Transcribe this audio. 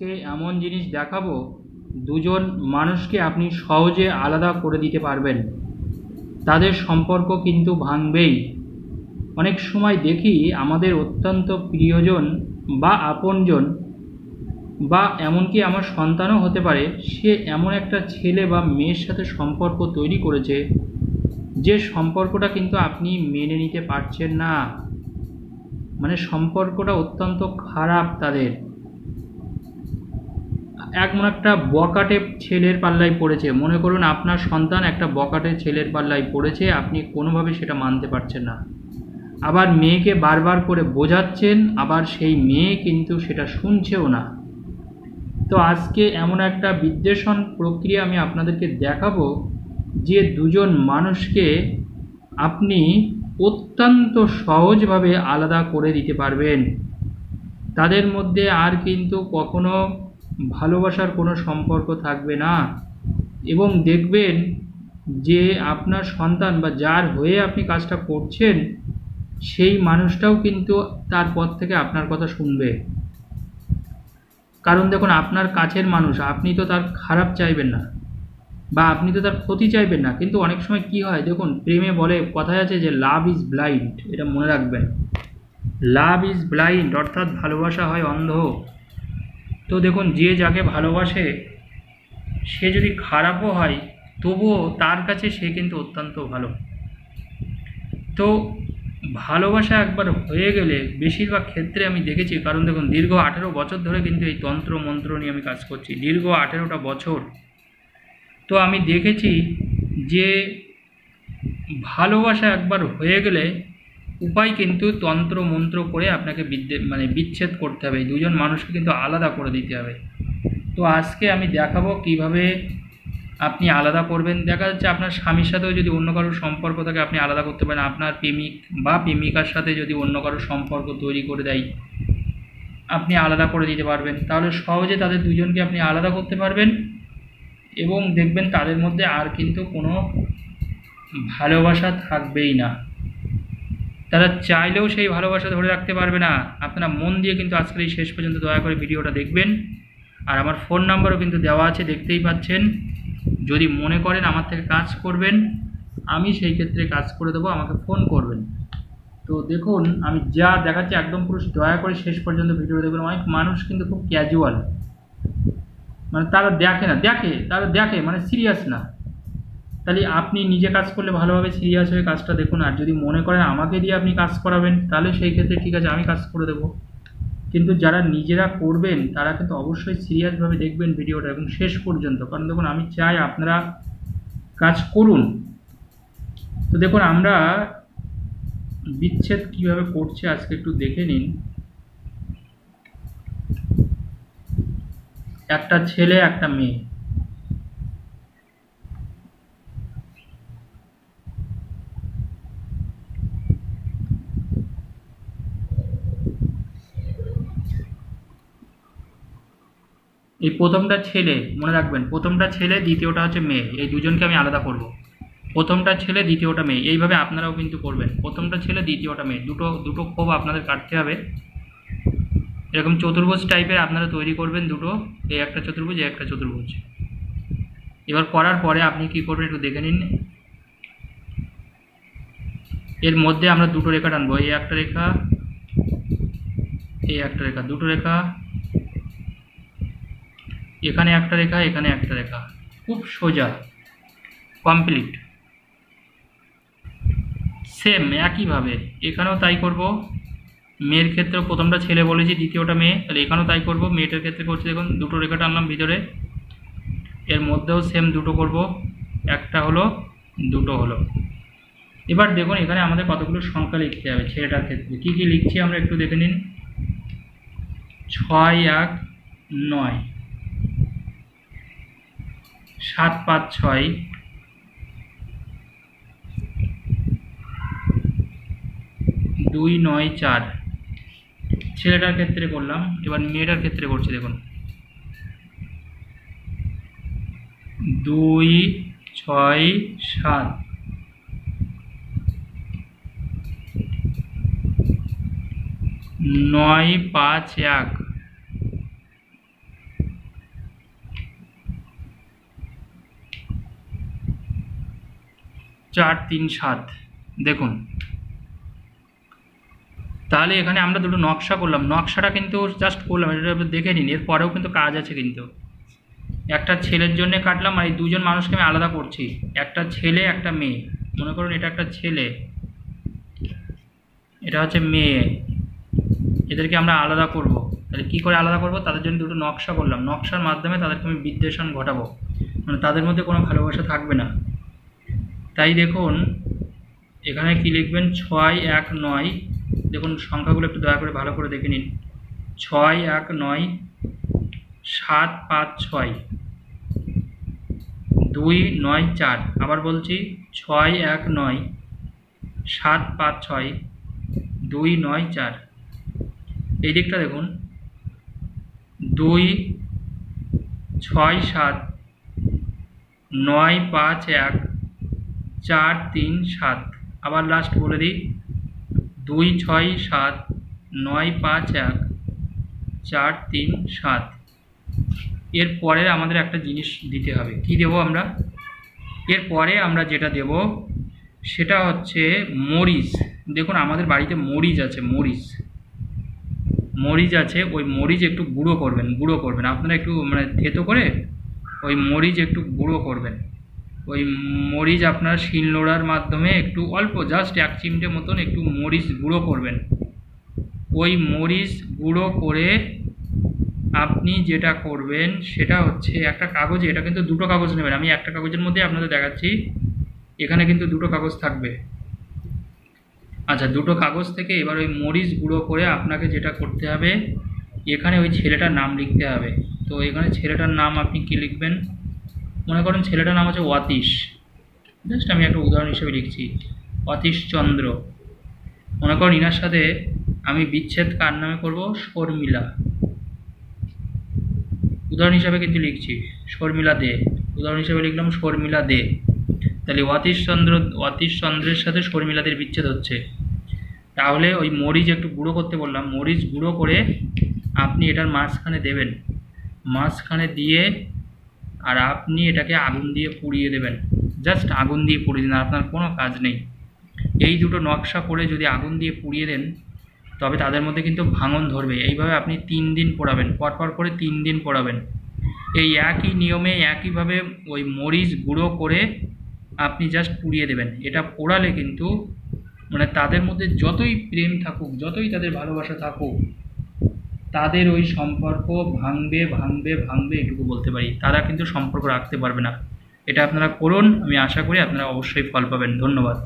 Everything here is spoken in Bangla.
আজকে এমন জিনিস দেখাবো, দুজন মানুষকে আপনি সহজে আলাদা করে দিতে পারবেন। তাদের সম্পর্ক কিন্তু ভাঙবেই। অনেক সময় দেখি আমাদের অত্যন্ত প্রিয়জন বা আপনজন বা এমনকি আমার সন্তানও হতে পারে, সে এমন একটা ছেলে বা মেয়ের সাথে সম্পর্ক তৈরি করেছে যে সম্পর্কটা কিন্তু আপনি মেনে নিতে পারছেন না। মানে সম্পর্কটা অত্যন্ত খারাপ তাদের। এমন একটা বকাটে ছেলের পাল্লায় পড়েছে, মনে করুন আপনার সন্তান একটা বকাটে ছেলের পাল্লায় পড়েছে, আপনি কোনোভাবে সেটা মানতে পারছেন না। আবার মেয়েকে বারবার করে বোঝাচ্ছেন, আবার সেই মেয়ে কিন্তু সেটা শুনছেও না। তো আজকে এমন একটা বিদ্বেষণ প্রক্রিয়া আমি আপনাদেরকে দেখাবো যে দুজন মানুষকে আপনি অত্যন্ত সহজভাবে আলাদা করে দিতে পারবেন। তাদের মধ্যে আর কিন্তু কখনো ভালোবাসার কোনো সম্পর্ক থাকবে না। এবং দেখবেন যে আপনার সন্তান বা যার হয়ে আপনি কাজটা করছেন, সেই মানুষটাও কিন্তু তারপর থেকে আপনার কথা শুনবে। কারণ দেখুন, আপনার কাছের মানুষ, আপনি তো তার খারাপ চাইবেন না বা আপনি তো তার ক্ষতি চাইবেন না। কিন্তু অনেক সময় কি হয় দেখুন, প্রেমে বলে কথায় আছে যে লাভ ইজ ব্লাইন্ড, এটা মনে রাখবেন। লাভ ইজ ব্লাইন্ড অর্থাৎ ভালোবাসা হয় অন্ধ। তো দেখুন, যে যাকে ভালোবাসে সে যদি খারাপও হয় তবুও তার কাছে সে কিন্তু অত্যন্ত ভালো। তো ভালোবাসা একবার হয়ে গেলে বেশিরভাগ ক্ষেত্রে আমি দেখেছি, কারণ দেখুন দীর্ঘ 18 বছর ধরে কিন্তু এই তন্ত্র মন্ত্র নিয়ে আমি কাজ করছি, দীর্ঘ 18টা বছর। তো আমি দেখেছি যে ভালোবাসা একবার হয়ে গেলে উপায় কিন্তু তন্ত্র মন্ত্র করে আপনাকে বিচ্ছেদ করতে হবে, দুজন মানুষকে কিন্তু আলাদা করে দিতে হবে। তো আজকে আমি দেখাবো কিভাবে আপনি আলাদা করবেন। দেখা যাচ্ছে আপনার স্বামীর সাথেও যদি অন্য কারোর সম্পর্ক থাকে আপনি আলাদা করতে পারেন, আপনার প্রেমিক বা প্রেমিকার সাথে যদি অন্য কারোর সম্পর্ক তৈরি করে দেয় আপনি আলাদা করে দিতে পারবেন। তাহলে সহজে তাদের দুজনকে আপনি আলাদা করতে পারবেন এবং দেখবেন তাদের মধ্যে আর কিন্তু কোনো ভালোবাসা থাকবেই না। তারা চাইলেও সেই ভালোবাসা ধরে রাখতে পারবে না। আপনারা মন দিয়ে কিন্তু আজকের এই শেষ পর্যন্ত দয়া করে ভিডিওটা দেখবেন। আর আমার ফোন নাম্বারও কিন্তু দেওয়া আছে, দেখতেই পাচ্ছেন। যদি মনে করেন আমার থেকে কাজ করবেন, আমি সেই ক্ষেত্রে কাজ করে দেবো, আমাকে ফোন করবেন। তো দেখুন, আমি যা দেখাচ্ছি একদম পুরো দয়া করে শেষ পর্যন্ত ভিডিও দেখবেন। অনেক মানুষ কিন্তু খুব ক্যাজুয়াল, মানে তারা দেখে মানে সিরিয়াস না। তাহলে আপনি নিজে কাজ করলে ভালোভাবে সিরিয়াস হয়ে কাজটা দেখুন। আর যদি মনে করেন আমাকে দিয়ে আপনি কাজ করাবেন, তাহলে সেই ক্ষেত্রে ঠিক আছে, আমি কাজ করে দেবো। কিন্তু যারা নিজেরা করবেন তারা কিন্তু অবশ্যই সিরিয়াসভাবে দেখবেন ভিডিওটা এবং শেষ পর্যন্ত, কারণ দেখুন আমি চাই আপনারা কাজ করুন। তো দেখুন, আমরা বিচ্ছেদ কিভাবে করছে আজকে একটু দেখে নিন। একটা ছেলে একটা মেয়ে, এই প্রথমটা ছেলে, মনে রাখবেন প্রথমটা ছেলে, দ্বিতীয়টা হচ্ছে মেয়ে, এই দুজনকে আমি আলাদা করব। প্রথমটা ছেলে, দ্বিতীয়টা মেয়ে, এইভাবে আপনারাও কিন্তু করবেন। প্রথমটা ছেলে, দ্বিতীয়টা মেয়ে, দুটো খোপ আপনাদের কাটতে হবে। এরকম চতুর্ভুজ টাইপের আপনারা তৈরি করবেন দুটো, এই একটা চতুর্ভুজ, এই একটা চতুর্ভুজ। এবার করার পরে আপনি কি করবেন একটু দেখে নিন। এর মধ্যে আমরা দুটো রেখা টানবো, এই একটা রেখা, এই একটা রেখা, দুটো রেখা, এখানে একটা রেখা, এখানে একটা রেখা, খুব সোজা, কমপ্লিট। সেম একইভাবে এখানেও তাই করব। মেয়ের ক্ষেত্রেও প্রথমটা ছেলে বলেছি, দ্বিতীয়টা মেয়ে, তাহলে এখানেও তাই করব। মেয়েটার ক্ষেত্রে করছি, দেখুন দুটো রেখা টানলাম ভিতরে, এর মধ্যেও সেম দুটো করব, একটা হলো, দুটো হলো। এবার দেখুন এখানে আমাদের কতগুলো সংখ্যা লিখতে হবে। ছেলেটার ক্ষেত্রে কি কি লিখছি আমরা একটু দেখে নিন। 6 1 9, 7 5 6, 2 9 4। ছেলেটার ক্ষেত্রে করলাম। এবার মেয়েটার ক্ষেত্রে করছি, দেখুন 2 6 7, 9 5 1, 4 3 7। দেখুন, তাহলে এখানে আমরা দুটো নকশা করলাম, নকশাটা কিন্তু জাস্ট করলাম, এটা দেখে নিন। এরপরেও কিন্তু কাজ আছে, কিন্তু একটা ছেলের জন্য কাটলাম আর এই দুজন মানুষকে আমি আলাদা করছি, একটা ছেলে একটা মেয়ে। মনে করুন এটা একটা ছেলে, এটা হচ্ছে মেয়ে, এদেরকে আমরা আলাদা করব। তাহলে কী করে আলাদা করব? তাদের জন্য দুটো নকশা করলাম, নকশার মাধ্যমে তাদেরকে আমি বিদ্বেষণ ঘটাবো, মানে তাদের মধ্যে কোনো ভালোবাসা থাকবে না। তাই দেখুন এখানে কি লিখবেন, 6 1 9। দেখুন সংখ্যাগুলো একটু দয়া করে ভালো করে দেখে নিন, 6 1 9 7 5 6 2 9 4। আবার বলছি 6 1 9 7 5 6 2 9 4। এই দিকটা দেখুন, 2 6 7 9 5 1 4 3 7। আবার লাস্ট বলে দিই, 2 6 7 9 5 1 4 3 7। এরপরে আমাদের একটা জিনিস দিতে হবে, কি দেব আমরা? এরপরে আমরা যেটা দেব সেটা হচ্ছে মরিচ। দেখুন আমাদের বাড়িতে মরিচ আছে, মরিচ আছে, ওই মরিচ একটু গুঁড়ো করবেন আপনারা, একটু মানে থেতো করে ওই মরিচ একটু গুঁড়ো করবেন। ওই মরিচ আপনার শিলনোড়ার মাধ্যমে একটু অল্প, জাস্ট 1 চিমটে মতন একটু মরিচ গুঁড়ো করবেন। ওই মরিচ গুঁড়ো করে আপনি যেটা করবেন সেটা হচ্ছে একটা কাগজে, এটা কিন্তু দুটো কাগজ নেবেন, আমি একটা কাগজের মধ্যে আপনাদের দেখাচ্ছি, এখানে কিন্তু দুটো কাগজ থাকবে। আচ্ছা, দুটো কাগজ থেকে এবার ওই মরিচ গুঁড়ো করে আপনাকে যেটা করতে হবে, এখানে ওই ছেলেটার নাম লিখতে হবে। তো এখানে ছেলেটার নাম আপনি কি লিখবেন? মনে করেন ছেলেটার নাম হচ্ছে অতীশ, জাস্ট আমি একটা উদাহরণ হিসেবে লিখছি, অতীশ চন্দ্র। মনে করেন ইনার সাথে আমি বিচ্ছেদ কার নামে করব? শর্মিলা। উদাহরণ হিসাবে কিন্তু লিখছি শর্মিলা দে, উদাহরণ হিসাবে লিখলাম শর্মিলা দে। তাহলে অতীশ চন্দ্রের সাথে শর্মিলাদের বিচ্ছেদ হচ্ছে। তাহলে ওই মরিচ একটু গুঁড়ো করতে বললাম, মরিচ গুঁড়ো করে আপনি এটার মাঝখানে দেবেন, মাঝখানে দিয়ে আর আপনি এটাকে আগুন দিয়ে পুড়িয়ে দেবেন, জাস্ট আগুন দিয়ে পুড়িয়ে দিন, আপনার কোনো কাজ নেই। এই দুটো নকশা করে যদি আগুন দিয়ে পুড়িয়ে দেন তবে তাদের মধ্যে কিন্তু ভাঙন ধরবে। এইভাবে আপনি 3 দিন পোড়াবেন, পরপর করে 3 দিন পোড়াবেন। এই একই নিয়মে একইভাবে ওই মরিচ গুঁড়ো করে আপনি জাস্ট পুড়িয়ে দেবেন। এটা পোড়ালে কিন্তু মানে তাদের মধ্যে যতই প্রেম থাকুক, যতই তাদের ভালোবাসা থাকুক, তাদের ওই সম্পর্ক ভাঙবে ভাঙবে ভাঙবে, এটুকু বলতে পারি। তারা কিন্তু সম্পর্ক রাখতে পারবে না। এটা আপনারা করুন, আমি আশা করি আপনারা অবশ্যই ফল পাবেন। ধন্যবাদ।